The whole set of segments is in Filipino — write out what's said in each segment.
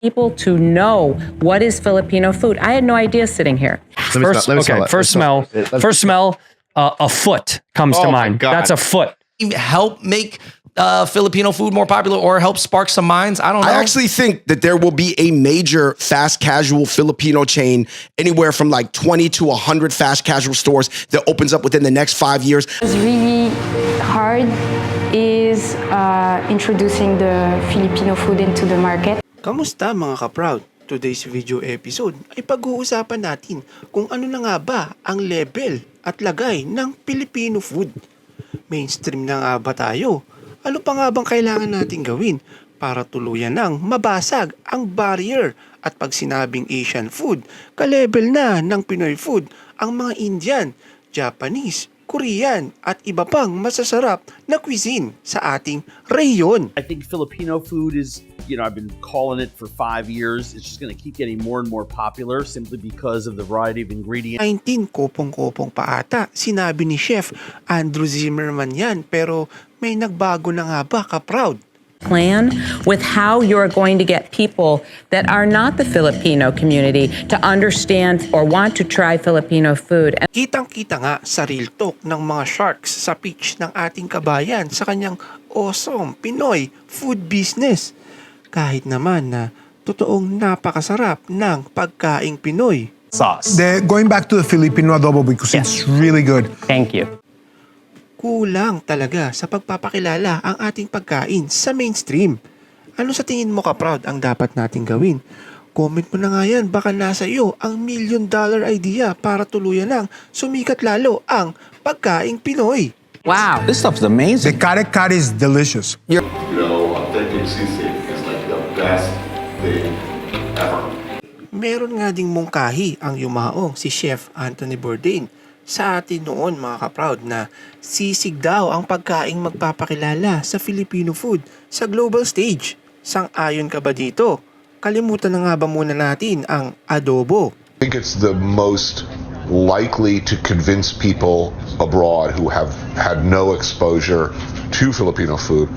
people to know what is Filipino food. I had no idea sitting here. First smell, a foot comes to mind. God. That's a foot. Help make Filipino food more popular or help spark some minds? I don't know. I actually think that there will be a major fast casual Filipino chain, anywhere from like 20 to 100 fast casual stores that opens up within the next 5 years. What's really hard is introducing the Filipino food into the market. Kamusta mga kaProud? Today's video episode ay pag-uusapan natin kung ano na nga ba ang level at lagay ng Filipino food. Mainstream na nga ba tayo? Ano pa nga bang kailangan natin gawin para tuluyan nang mabasag ang barrier? At pag sinabing Asian food, ka-level na ng Pinoy food ang mga Indian, Japanese, Korean at iba pang masasarap na cuisine sa ating rehiyon. I think Filipino food is, I've been calling it for 5 years. It's just going to keep getting more and more popular simply because of the variety of ingredients. 19, kopong-kopong pa ata. Sinabi ni Chef Andrew Zimmerman yan, pero may nagbago na nga ba kaProud? Plan with how you're going to get people that are not the Filipino community to understand or want to try Filipino food. Kitang-kita nga sa real talk ng mga sharks sa pitch ng ating kabayan sa kanyang awesome Pinoy food business. Kahit naman na totoong napakasarap ng pagkaing Pinoy. Sauce. Going back to the Filipino adobo because it's really good. Thank you. Kulang talaga sa pagpapakilala ang ating pagkain sa mainstream. Ano sa tingin mo kaProud ang dapat nating gawin? Comment mo na nga yan, baka nasa iyo ang $1 million idea para tuluyan ng sumikat lalo ang pagkaing Pinoy. Wow. This stuff's amazing. The kare-kare is delicious. Authentic sisig is like the best thing ever. Meron nga ding mungkahi ang yumaong si Chef Anthony Bourdain sa atin noon mga kaProud na sisig daw ang pagkaing magpapakilala sa Filipino food sa global stage. Sang-ayon ka ba dito? Kalimutan na nga ba muna natin ang adobo? I think it's the most likely to convince people abroad who have had no exposure to Filipino food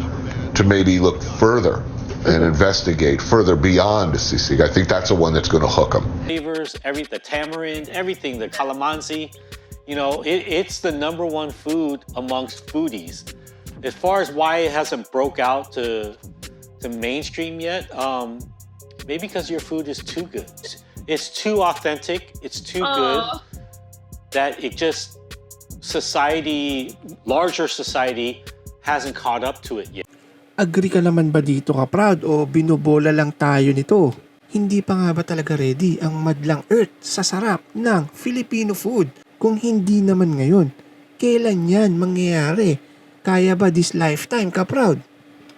to maybe look further and investigate further beyond the sisig. I think that's the one that's going to hook them. Flavors, the tamarind, everything, the calamansi. It's the #1 food amongst foodies. As far as why it hasn't broke out to mainstream yet, maybe because your food is too good. It's too authentic. It's too good that it just larger society hasn't caught up to it yet. Agree ka naman ba dito kaProud o binubola lang tayo nito? Hindi pa nga ba talaga ready ang madlang earth sa sarap ng Filipino food? Kung hindi naman ngayon, kailan yan mangyayari? Kaya ba this lifetime kaProud?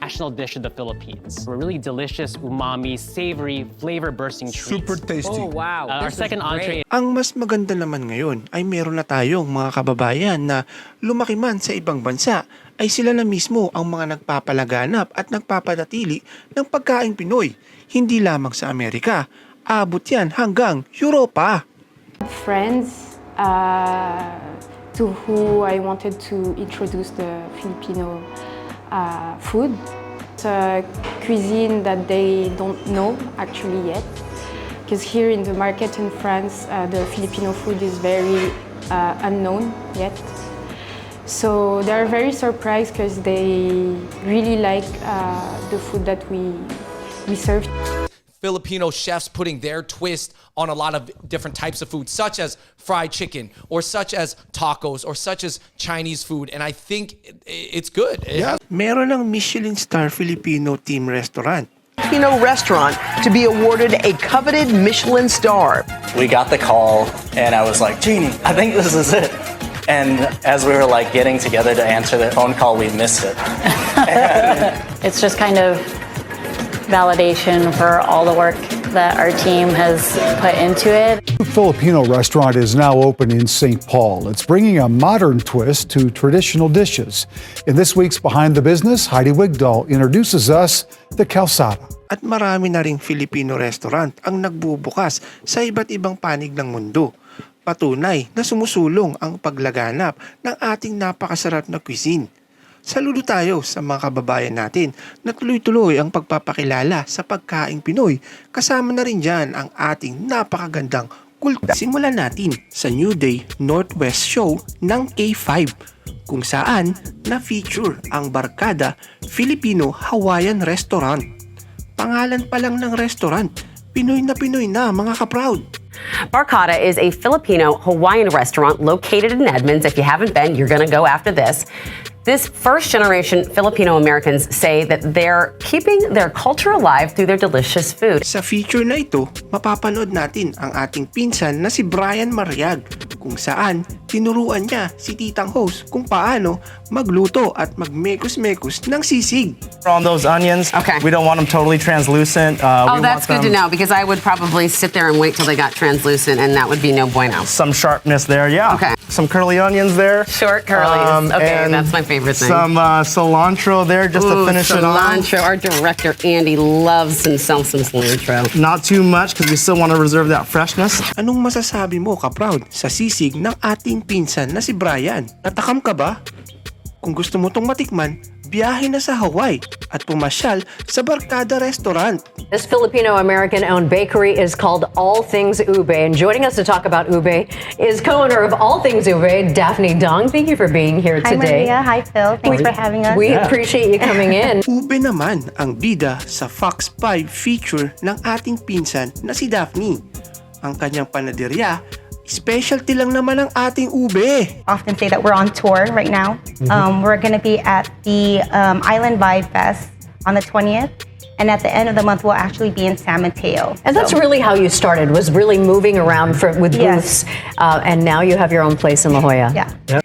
National dish of the Philippines. We're really delicious, umami, savory, flavor-bursting treats. Super tasty. Oh, wow. Our second entree. Ang mas maganda naman ngayon ay meron na tayong mga kababayan na lumaki man sa ibang bansa ay sila na mismo ang mga nagpapalaganap at nagpapadatili ng pagkaing Pinoy. Hindi lamang sa Amerika, abot yan hanggang Europa. Friends to who I wanted to introduce the Filipino food. It's a cuisine that they don't know actually yet. Because here in the market in France, the Filipino food is very unknown yet. So they're very surprised because they really like the food that we serve. Filipino chefs putting their twist on a lot of different types of food, such as fried chicken, or such as tacos, or such as Chinese food, and I think it's good. Meron ng Michelin star Filipino team restaurant. Filipino restaurant to be awarded a coveted Michelin star. We got the call, and I was like, Jeannie, I think this is it. And as we were getting together to answer the phone call, we missed it. It's just kind of validation for all the work that our team has put into it. The Filipino restaurant is now open in St. Paul. It's bringing a modern twist to traditional dishes. In this week's Behind the Business, Heidi Wigdahl introduces us to Kamusta. At marami na ring Filipino restaurant ang nagbubukas sa iba't ibang panig ng mundo. Patunay na sumusulong ang paglaganap ng ating napakasarap na cuisine. Saludo tayo sa mga kababayan natin na tuloy-tuloy ang pagpapakilala sa pagkaing Pinoy. Kasama na rin dyan ang ating napakagandang kulta. Simulan natin sa New Day Northwest Show ng K5 kung saan na-feature ang barkada Filipino-Hawaiian Restaurant. Pangalan pa lang ng restaurant, Pinoy na mga kaProud. Barkada is a Filipino-Hawaiian restaurant located in Edmonds. If you haven't been, you're going to go after this. This first-generation Filipino-Americans say that they're keeping their culture alive through their delicious food. Sa feature na ito, mapapanood natin ang ating pinsan na si Brian Mariag kung saan tinuruan niya si titang host kung paano magluto at magmekos-mekos ng sisig. On those onions, we don't want them totally translucent. That's good to know because I would probably sit there and wait till they got translucent and that would be no bueno. Some sharpness there, yeah. Okay. Some curly onions there. Short curlies. Okay, that's my favorite thing. Some cilantro there just to finish it off. Cilantro. Our director, Andy, loves some cilantro. Not too much because we still want to reserve that freshness. Anong masasabi mo, kaProud, sa sisig ng ating pinsan na si Brian? Natakam ka ba? Kung gusto mo tong matikman, biyahe na sa Hawaii at pumasyal sa Barkada Restaurant. This Filipino-American-owned bakery is called All Things Ube. And joining us to talk about ube is co-owner of All Things Ube, Daphne Dong. Thank you for being here today. Hi, Maria. Hi, Phil. Thanks for having us. We appreciate you coming in. Ube naman ang bida sa Fox 5 feature ng ating pinsan na si Daphne. Ang kanyang panaderya, specialty lang naman ang ating ube. Often say that we're on tour right now. We're going to be at the Island Vibe Fest on the 20th. And at the end of the month, we'll actually be in San Mateo. And that's really how you started, was really moving around with booths. And now you have your own place in La Jolla. Yeah.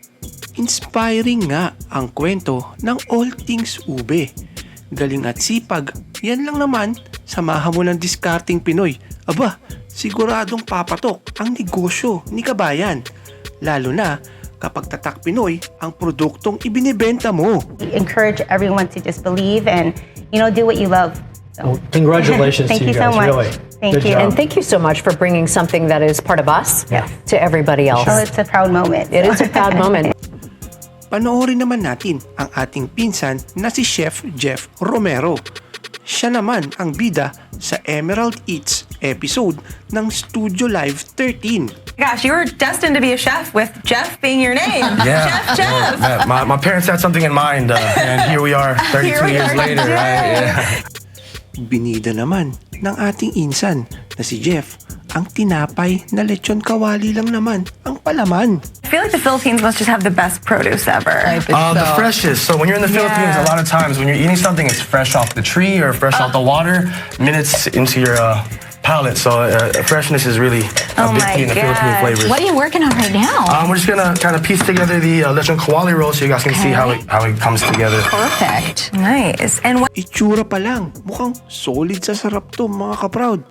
Inspiring nga ang kwento ng All Things Ube. Galing at sipag, yan lang naman, samahan mo ng discarding Pinoy. Aba, siguradong papatok ang negosyo ni kabayan. Lalo na kapag tatak Pinoy ang produktong ibinibenta mo. We encourage everyone to just believe and, do what you love. So. Well, congratulations Thank to you so guys, much. really. Thank Good you. job. And thank you so much for bringing something that is part of us to everybody else. Oh, it's a proud moment. It is a proud moment. Panoorin naman natin ang ating pinsan na si Chef Jeff Romero. Siya naman ang bida sa Emerald Eats episode ng Studio Live 13. Gosh, you were destined to be a chef with Jeff being your name. Yeah. Jeff. Yeah, my parents had something in mind, and here we are 32 years later, right? Yeah. Binida naman ng ating insan na si Jeff ang tinapay na lechon kawali lang naman ang palaman. I feel like the Philippines must just have the best produce ever. The freshest. So when you're in the Philippines, a lot of times when you're eating something, it's fresh off the tree or fresh off the water, minutes into your palate. So freshness is really a big key in the Philippine flavors. What are you working on right now? We're just gonna kind of piece together the lechon kawali roll so you guys can see how it comes together. Perfect. Nice. And Itsura pa lang, mukhang solid sa sarap to mga kaProud.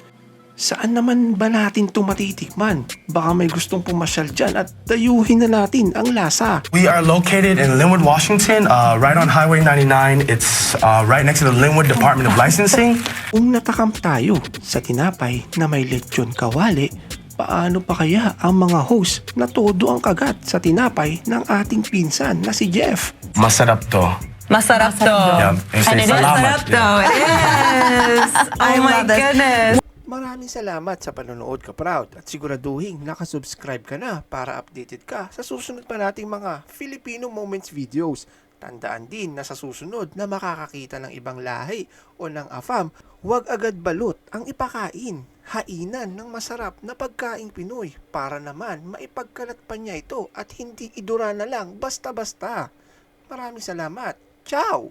Saan naman ba natin ito matitikman? Baka may gustong pumasyal dyan at dayuhin na natin ang lasa. We are located in Linwood, Washington, right on Highway 99. It's right next to the Linwood Department of Licensing. Kung natakam tayo sa tinapay na may lechon kawali, paano pa kaya ang mga host na todo ang kagat sa tinapay ng ating pinsan na si Jeff? Masarap to. Masarap to. Yeah, And it is sarap to. It is. Oh my goodness. Maraming salamat sa panonood kaProud at siguraduhin nakasubscribe ka na para updated ka sa susunod pa nating mga Filipino Moments videos. Tandaan din na sa susunod na makakakita ng ibang lahi o ng AFAM, huwag agad balot ang ipakain. Hainan ng masarap na pagkaing Pinoy para naman maipagkalat pa niya ito at hindi idura na lang basta-basta. Maraming salamat. Ciao!